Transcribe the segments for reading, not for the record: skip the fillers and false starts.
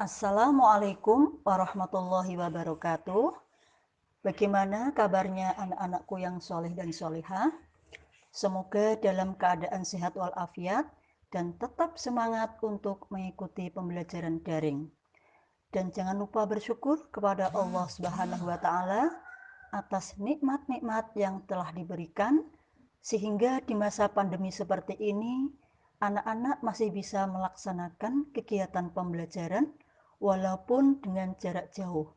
Assalamualaikum warahmatullahi wabarakatuh. Bagaimana kabarnya anak-anakku yang soleh dan solehah? Semoga dalam keadaan sehat walafiat dan tetap semangat untuk mengikuti pembelajaran daring. Dan jangan lupa bersyukur kepada Allah Subhanahu wa Ta'ala atas nikmat-nikmat yang telah diberikan, sehingga di masa pandemi seperti ini, anak-anak masih bisa melaksanakan kegiatan pembelajaran walaupun dengan jarak jauh.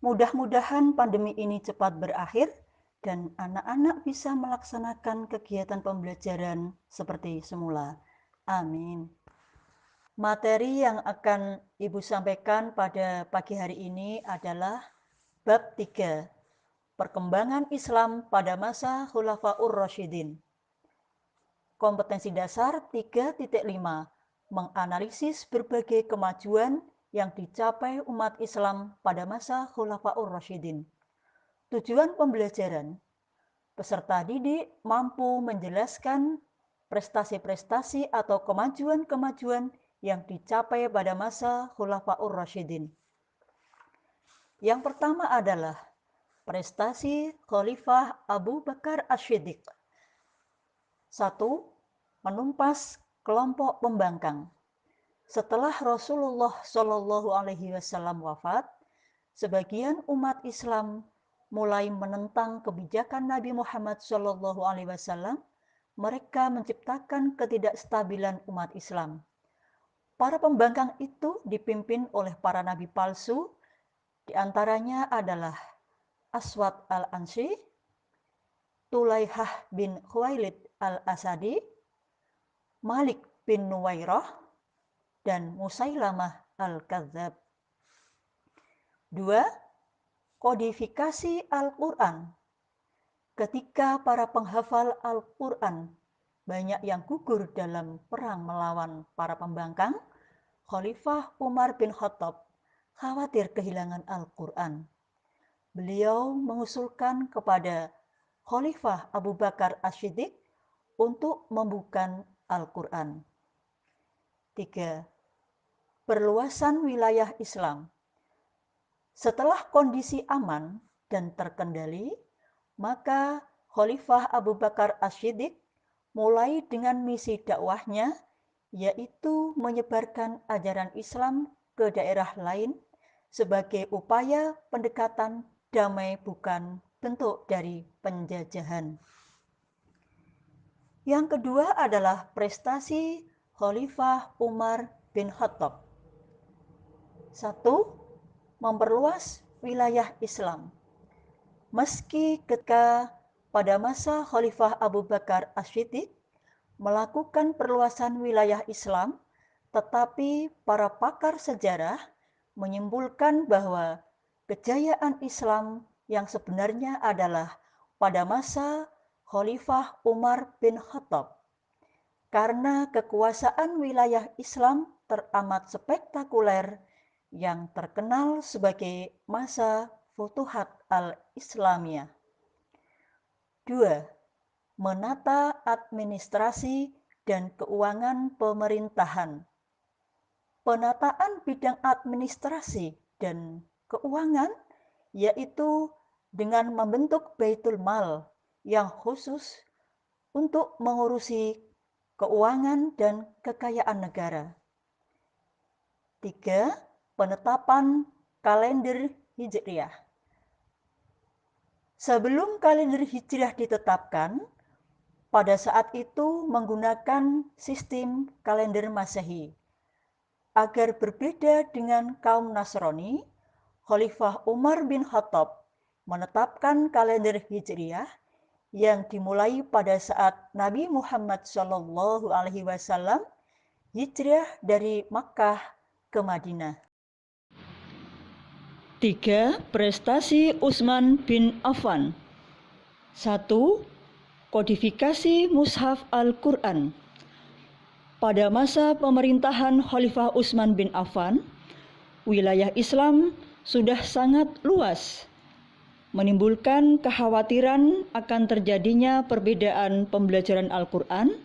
Mudah-mudahan pandemi ini cepat berakhir dan anak-anak bisa melaksanakan kegiatan pembelajaran seperti semula. Amin. Materi yang akan Ibu sampaikan pada pagi hari ini adalah bab 3, Perkembangan Islam pada masa Khulafaur Rasyidin. Kompetensi dasar 3.5, menganalisis berbagai kemajuan yang dicapai umat Islam pada masa Khulafaur Rasyidin. Tujuan pembelajaran, peserta didik mampu menjelaskan prestasi-prestasi atau kemajuan-kemajuan yang dicapai pada masa Khulafaur Rasyidin. Yang pertama adalah prestasi Khalifah Abu Bakar Asy-Syiddiq. 1. Menumpas kelompok pembangkang. Setelah Rasulullah Shallallahu Alaihi Wasallam wafat, sebagian umat Islam mulai menentang kebijakan Nabi Muhammad Shallallahu Alaihi Wasallam. Mereka menciptakan ketidakstabilan umat Islam. Para pembangkang itu dipimpin oleh para nabi palsu, di antaranya adalah Aswad al-Ansi, Tulaihah bin Khuwailid al-Asadi, Malik bin Nuwairah, dan Musailamah al-Kadzab. 2. Kodifikasi Al-Quran. Ketika para penghafal Al-Quran banyak yang gugur dalam perang melawan para pembangkang, Khalifah Umar bin Khattab khawatir kehilangan Al-Quran. Beliau mengusulkan kepada Khalifah Abu Bakar Asy-Syiddiq untuk membuka Al-Quran. 3. Perluasan wilayah Islam. Setelah kondisi aman dan terkendali, maka Khalifah Abu Bakar Asy-Syiddiq mulai dengan misi dakwahnya, yaitu menyebarkan ajaran Islam ke daerah lain sebagai upaya pendekatan damai, bukan bentuk dari penjajahan. Yang kedua adalah prestasi Khalifah Umar bin Khattab. 1. Memperluas wilayah Islam. Meski ketika pada masa Khalifah Abu Bakar Asy-Syiddiq melakukan perluasan wilayah Islam, tetapi para pakar sejarah menyimpulkan bahwa kejayaan Islam yang sebenarnya adalah pada masa Khalifah Umar bin Khattab. Karena kekuasaan wilayah Islam teramat spektakuler yang terkenal sebagai masa Futuhat al-Islamiyah. 2. Menata administrasi dan keuangan pemerintahan. Penataan bidang administrasi dan keuangan yaitu dengan membentuk Baitul Mal yang khusus untuk mengurusi keuangan dan kekayaan negara. 3. Penetapan kalender Hijriah. Sebelum kalender Hijriah ditetapkan, pada saat itu menggunakan sistem kalender Masehi. Agar berbeda dengan kaum Nasrani, Khalifah Umar bin Khattab menetapkan kalender Hijriah yang dimulai pada saat Nabi Muhammad Shallallahu Alaihi Wasallam hijrah dari Makkah ke Madinah. 3. Prestasi Utsman bin Affan. 1. Kodifikasi Mushaf Al-Quran. Pada masa pemerintahan Khalifah Utsman bin Affan, wilayah Islam sudah sangat luas, menimbulkan kekhawatiran akan terjadinya perbedaan pembelajaran Al-Quran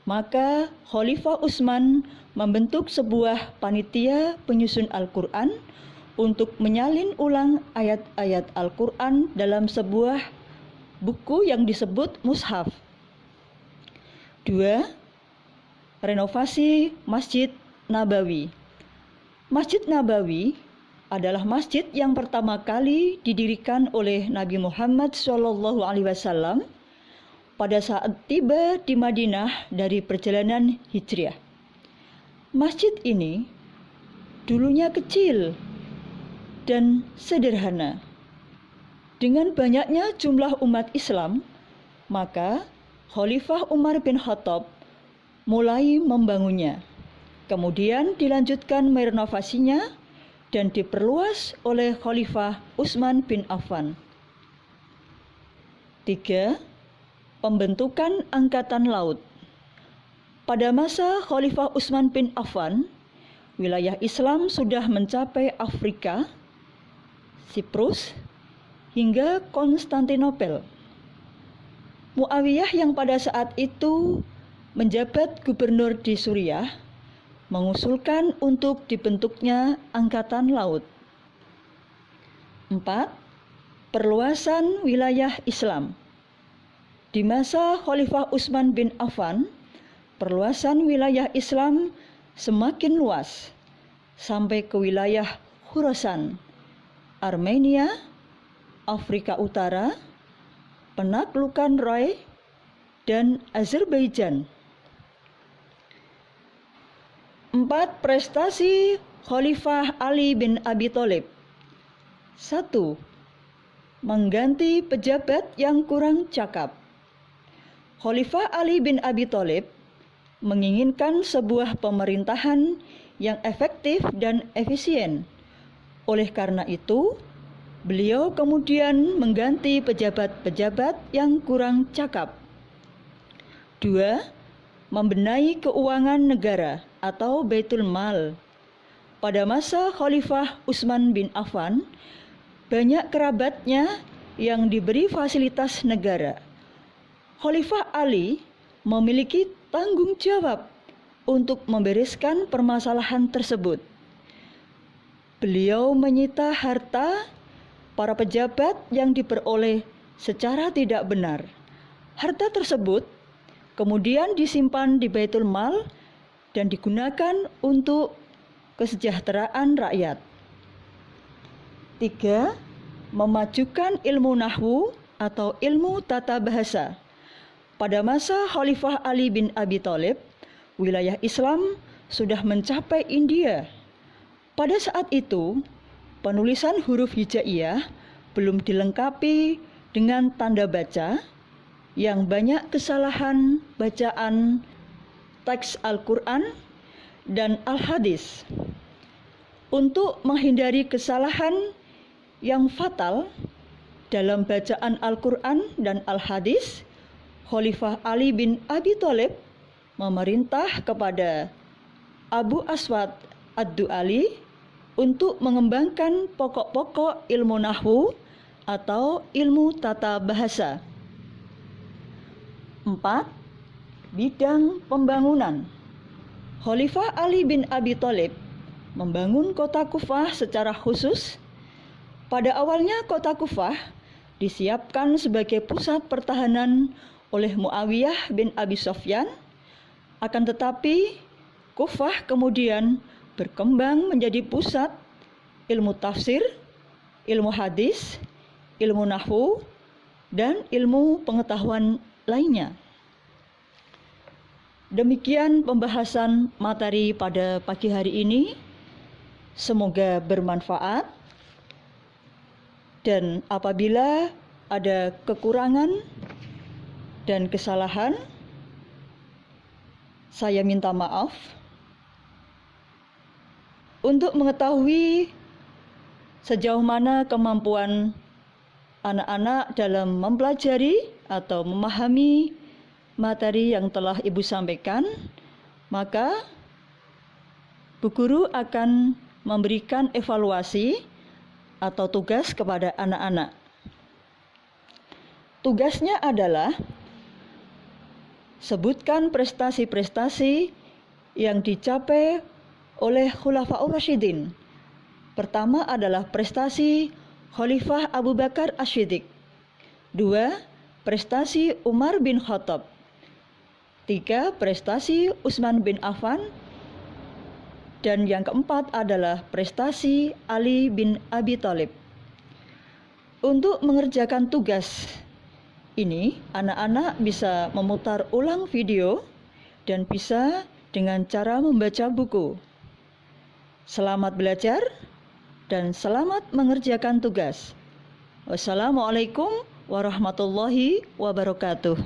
Maka Khalifah Utsman membentuk sebuah panitia penyusun Al-Quran untuk menyalin ulang ayat-ayat Al-Quran dalam sebuah buku yang disebut mushaf. 2. Renovasi Masjid Nabawi. Masjid Nabawi adalah masjid yang pertama kali didirikan oleh Nabi Muhammad SAW pada saat tiba di Madinah dari perjalanan hijriah. Masjid ini dulunya kecil dan sederhana. Dengan banyaknya jumlah umat Islam, maka Khalifah Umar bin Khattab mulai membangunnya. Kemudian dilanjutkan merenovasinya dan diperluas oleh Khalifah Utsman bin Affan. 3. Pembentukan Angkatan Laut. Pada masa Khalifah Utsman bin Affan, wilayah Islam sudah mencapai Afrika, Siprus, hingga Konstantinopel. Muawiyah yang pada saat itu menjabat gubernur di Suriah mengusulkan untuk dibentuknya Angkatan Laut. 4. Perluasan wilayah Islam. Di masa Khalifah Utsman bin Affan, perluasan wilayah Islam semakin luas sampai ke wilayah Khurasan, Armenia, Afrika Utara, penaklukan Roy, dan Azerbaijan. 4. Prestasi Khalifah Ali bin Abi Thalib. 1. Mengganti pejabat yang kurang cakap. Khalifah Ali bin Abi Thalib menginginkan sebuah pemerintahan yang efektif dan efisien. Oleh karena itu, beliau kemudian mengganti pejabat-pejabat yang kurang cakap. 2. Membenahi keuangan negara atau Baitul Mal. Pada masa Khalifah Utsman bin Affan, banyak kerabatnya yang diberi fasilitas negara. Khalifah Ali memiliki tanggung jawab untuk membereskan permasalahan tersebut. Beliau menyita harta para pejabat yang diperoleh secara tidak benar. Harta tersebut kemudian disimpan di Baitul Mal dan digunakan untuk kesejahteraan rakyat. 3. Memajukan ilmu nahwu atau ilmu tata bahasa. Pada masa Khalifah Ali bin Abi Thalib, wilayah Islam sudah mencapai India. Pada saat itu, penulisan huruf hijaiyah belum dilengkapi dengan tanda baca yang banyak kesalahan bacaan teks Al-Quran dan Al-Hadis. Untuk menghindari kesalahan yang fatal dalam bacaan Al-Quran dan Al-Hadis, Khalifah Ali bin Abi Thalib memerintah kepada Abu Aswad Ad-Du'ali untuk mengembangkan pokok-pokok ilmu nahwu atau ilmu tata bahasa. 4. Bidang pembangunan. Khalifah Ali bin Abi Thalib membangun kota Kufah secara khusus. Pada awalnya kota Kufah disiapkan sebagai pusat pertahanan oleh Muawiyah bin Abi Sufyan, akan tetapi Kufah kemudian berkembang menjadi pusat ilmu tafsir, ilmu hadis, ilmu nahwu, dan ilmu pengetahuan lainnya. Demikian pembahasan materi pada pagi hari ini. Semoga bermanfaat. Dan apabila ada kekurangan dan kesalahan, saya minta maaf. Untuk mengetahui sejauh mana kemampuan anak-anak dalam mempelajari atau memahami materi yang telah Ibu sampaikan, maka Bu Guru akan memberikan evaluasi atau tugas kepada anak-anak. Tugasnya adalah Sebutkan prestasi-prestasi yang dicapai oleh Khulafaur Rasyidin. Pertama adalah prestasi Khalifah Abu Bakar Asy-Syiddiq. 2. Prestasi Umar bin Khattab. 3. Prestasi Utsman bin Affan. Dan yang keempat adalah prestasi Ali bin Abi Thalib. Untuk mengerjakan tugas ini, anak-anak bisa memutar ulang video dan bisa dengan cara membaca buku. Selamat belajar dan selamat mengerjakan tugas. Wassalamualaikum warahmatullahi wabarakatuh.